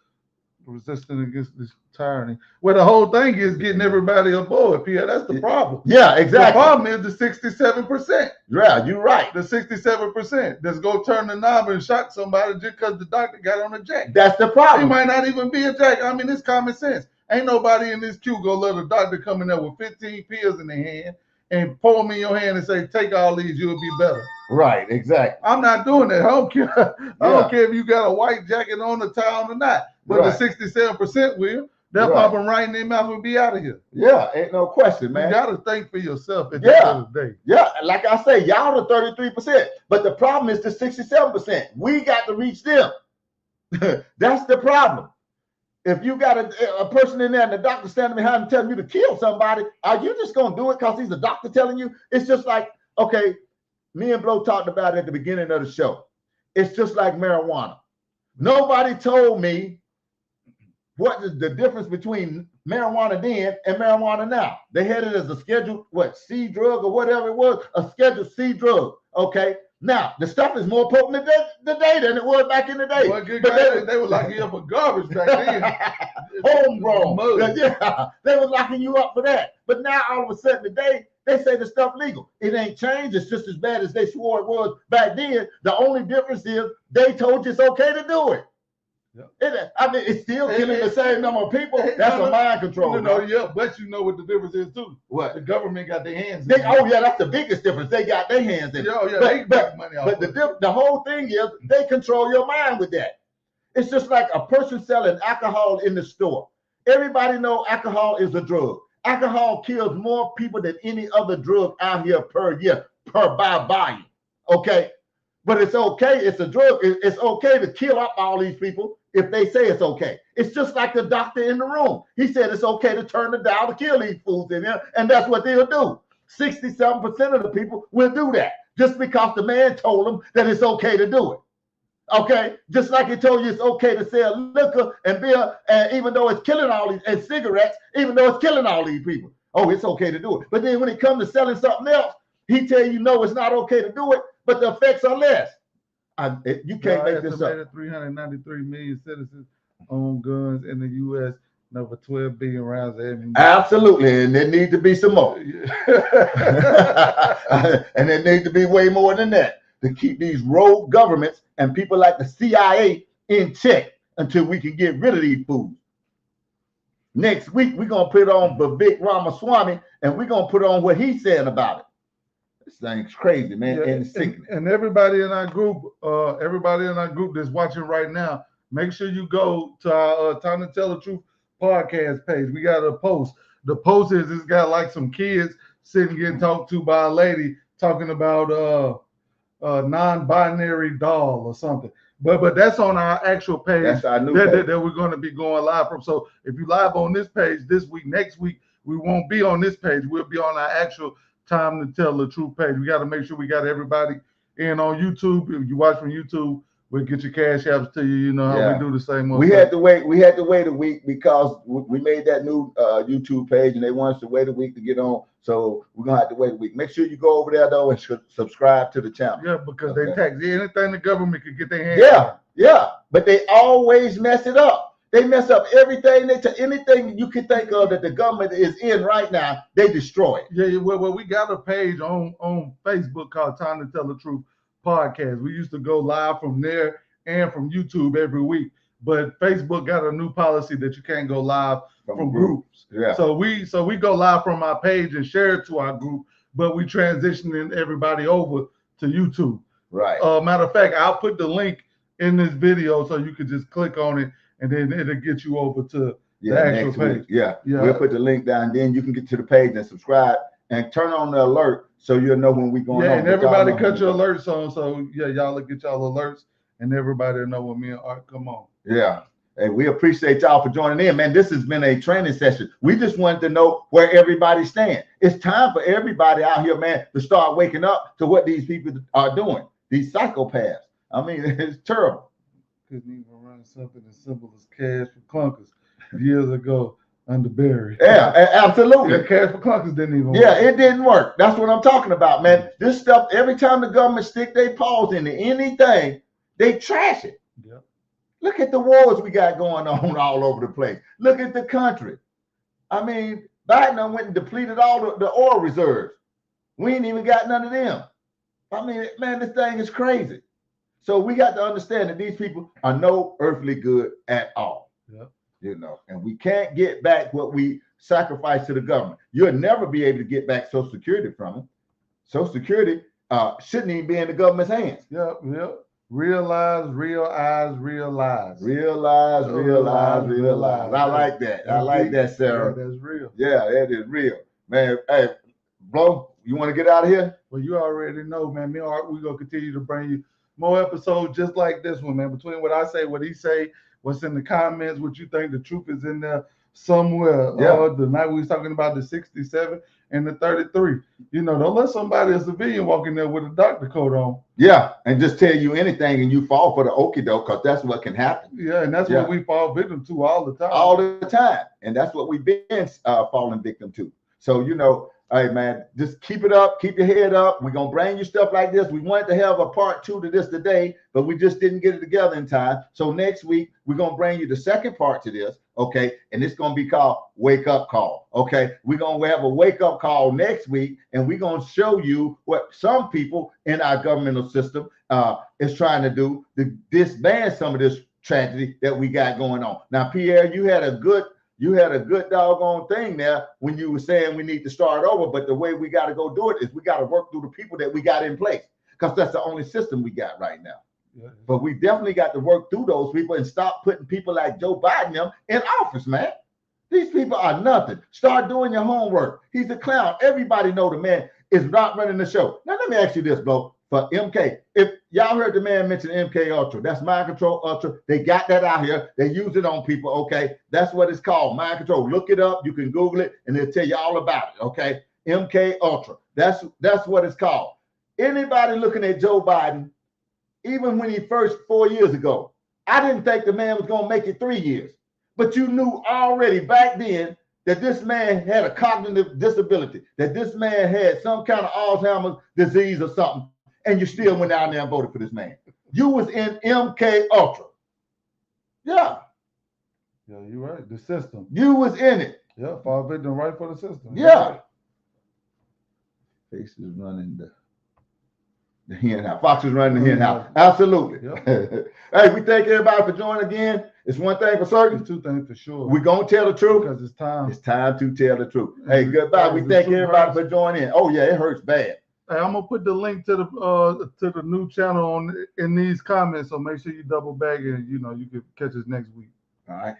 Resisting against this tyranny. Well, the whole thing is getting everybody aboard, Pierre. That's the problem. Yeah, exactly. The problem is the 67%. Yeah, you're right. The 67% that's go turn the knob and shock somebody just because the doctor got on a jack. That's the problem. It might not even be a jack. I mean, it's common sense. Ain't nobody in this queue gonna let a doctor come in there with 15 pills in their hand and pour them in your hand and say, take all these, you'll be better. Right, exactly. I'm not doing that. I don't care. I don't care if you got a white jacket on, the tie on or not. But the 67% will. They'll pop them right in their mouth and be out of here. Yeah, ain't no question, man. You got to think for yourself at the end of the day. Yeah, like I say, y'all are 33%. But the problem is the 67%. We got to reach them. That's the problem. If you got a person in there and the doctor standing behind and telling you to kill somebody, are you just going to do it because he's a doctor telling you? It's just like, okay, me and Blow talked about it at the beginning of the show. It's just like marijuana. Nobody told me what is the difference between marijuana then and marijuana now. They had it as a scheduled, C drug or whatever it was, a scheduled C drug, okay? Now, the stuff is more potent today than it was back in the day. Well, they were locking you up for garbage back then. Homegrown. Yeah, they were locking you up for that. But now, all of a sudden today, they say the stuff legal. It ain't changed. It's just as bad as they swore it was back then. The only difference is they told you it's okay to do it. Yep. It's still killing the same number of people. That's a mind control. But you know what the difference is too. What? The government got their hands in it. That's the biggest difference. They got their hands in it. But the whole thing is they control your mind with that. It's just like a person selling alcohol in the store. Everybody know alcohol is a drug. Alcohol kills more people than any other drug out here per year, by volume. Okay? But it's okay. It's a drug. It's okay to kill up all these people if they say it's okay. It's just like the doctor in the room. He said it's okay to turn the dial to kill these fools in here, and that's what they'll do. 67% of the people will do that just because the man told them that it's okay to do it. Okay, just like he told you it's okay to sell liquor and beer, and even though it's killing all these, and cigarettes, even though it's killing all these people. Oh, it's okay to do it. But then when it comes to selling something else, he tell you no, it's not okay to do it, but the effects are less. You can't make this up. 393 million citizens own guns in the U.S. and over 12 billion rounds of ammunition. Absolutely, and there need to be some more. And there need to be way more than that to keep these rogue governments and people like the CIA in check until we can get rid of these fools. Next week, we're going to put on Vivek Ramaswamy, and we're going to put on what he's saying about it. This thing's crazy, man. Yeah, and everybody in our group, that's watching right now, make sure you go to our Time to Tell the Truth podcast page. We got a post. The post is it's got like some kids sitting getting talked to by a lady talking about non-binary doll or something. But that's on our actual page. That's our new page that we're going to be going live from. So if you live on this page this week, next week we won't be on this page. We'll be on our actual Time to Tell the Truth page. We got to make sure we got everybody in on YouTube. If you watch from YouTube, we'll get your cash apps to you. You know how we do the same one. We had to wait a week because we made that new YouTube page and they want us to wait a week to get on. So we're gonna have to wait a week. Make sure you go over there though and subscribe to the channel. Yeah, because they tax anything the government could get their hands. Yeah, but they always mess it up. They mess up everything. Anything you can think of that the government is in right now, they destroy it. Yeah. Well, we got a page on Facebook called Time to Tell the Truth podcast. We used to go live from there and from YouTube every week. But Facebook got a new policy that you can't go live from groups. Yeah. So we go live from our page and share it to our group, but we transitioning everybody over to YouTube. Right. Matter of fact, I'll put the link in this video so you can just click on it and then it'll get you over to the actual page. Yeah. We'll put the link down, then you can get to the page and subscribe and turn on the alert so you'll know when we're going on. Yeah, and everybody cut your alerts on. So yeah, y'all will get y'all alerts and everybody will know when me and Art come on. Yeah. Hey, we appreciate y'all for joining in, man. This has been a training session. We just wanted to know where everybody stands. It's time for everybody out here, man, to start waking up to what these people are doing. These psychopaths. I mean, it's terrible. Couldn't even run something as simple as cash for clunkers years ago under Barry. Yeah, absolutely. Yeah, cash for clunkers didn't even work. Yeah, it didn't work. That's what I'm talking about, man. This stuff, every time the government stick their paws into anything, they trash it. Yep. Look at the wars we got going on all over the place. Look at the country. I mean, Biden went and depleted all the oil reserves. We ain't even got none of them. I mean, man, this thing is crazy. So we got to understand that these people are no earthly good at all. Yep. You know, and we can't get back what we sacrificed to the government. You'll never be able to get back Social Security from them. Social Security shouldn't even be in the government's hands. Yep. Realize. Realize. I like that. I like that, Sarah. Yeah, that's real. Yeah, that is real. Man, hey, bro, you want to get out of here? Well, you already know, man. Me and Art, we're going to continue to bring you more episodes just like this one, man. Between what I say, what he say, what's in the comments, what you think the truth is in there somewhere. Yeah. The night we was talking about the 67 and the 33. You know, don't let somebody, a civilian, walk in there with a doctor coat on. Yeah, and just tell you anything and you fall for the okie doke, because that's what can happen. Yeah, and that's what we fall victim to all the time. All the time. And that's what we've been falling victim to. So, you know, hey, man, just keep it up. Keep your head up. We're going to bring you stuff like this. We wanted to have a part 2 to this today, but we just didn't get it together in time. So next week, we're going to bring you the second part to this, okay? And it's going to be called Wake Up Call, okay? We're going to have a wake up call next week, and we're going to show you what some people in our governmental system is trying to do to disband some of this tragedy that we got going on. Now, Pierre, you had a good doggone thing there when you were saying we need to start over, but the way we got to go do it is we got to work through the people that we got in place, because that's the only system we got right now. Yeah. But we definitely got to work through those people and stop putting people like Joe Biden them in office, man. These people are nothing. Start doing your homework. He's a clown. Everybody know the man is not running the show. Now, let me ask you this, bro. For MK, if y'all heard the man mention MK Ultra. That's Mind Control Ultra. They got that out here. They use it on people. Okay, that's what it's called, Mind Control. Look it up. You can Google it, and they'll tell you all about it. Okay, MK Ultra. That's what it's called. Anybody looking at Joe Biden, even when he first 4 years ago, I didn't think the man was gonna make it 3 years, but you knew already back then that this man had a cognitive disability, that this man had some kind of Alzheimer's disease or something, and you still went down there and voted for this man. You was in MK Ultra. Yeah. Yeah, you're right. The system. You was in it. Yeah, fall victim right for the system. Yeah. Face is running the hen house. Fox is running the hen house. Absolutely. Yep. Hey, we thank everybody for joining again. It's one thing for certain. It's two things for sure. We're going to tell the truth. Because it's time. It's time to tell the truth. Hey, goodbye. We thank everybody for joining in. Oh, yeah, it hurts bad. Hey, I'm gonna put the link to the new channel in these comments, so make sure you double back and you can catch us next week. All right.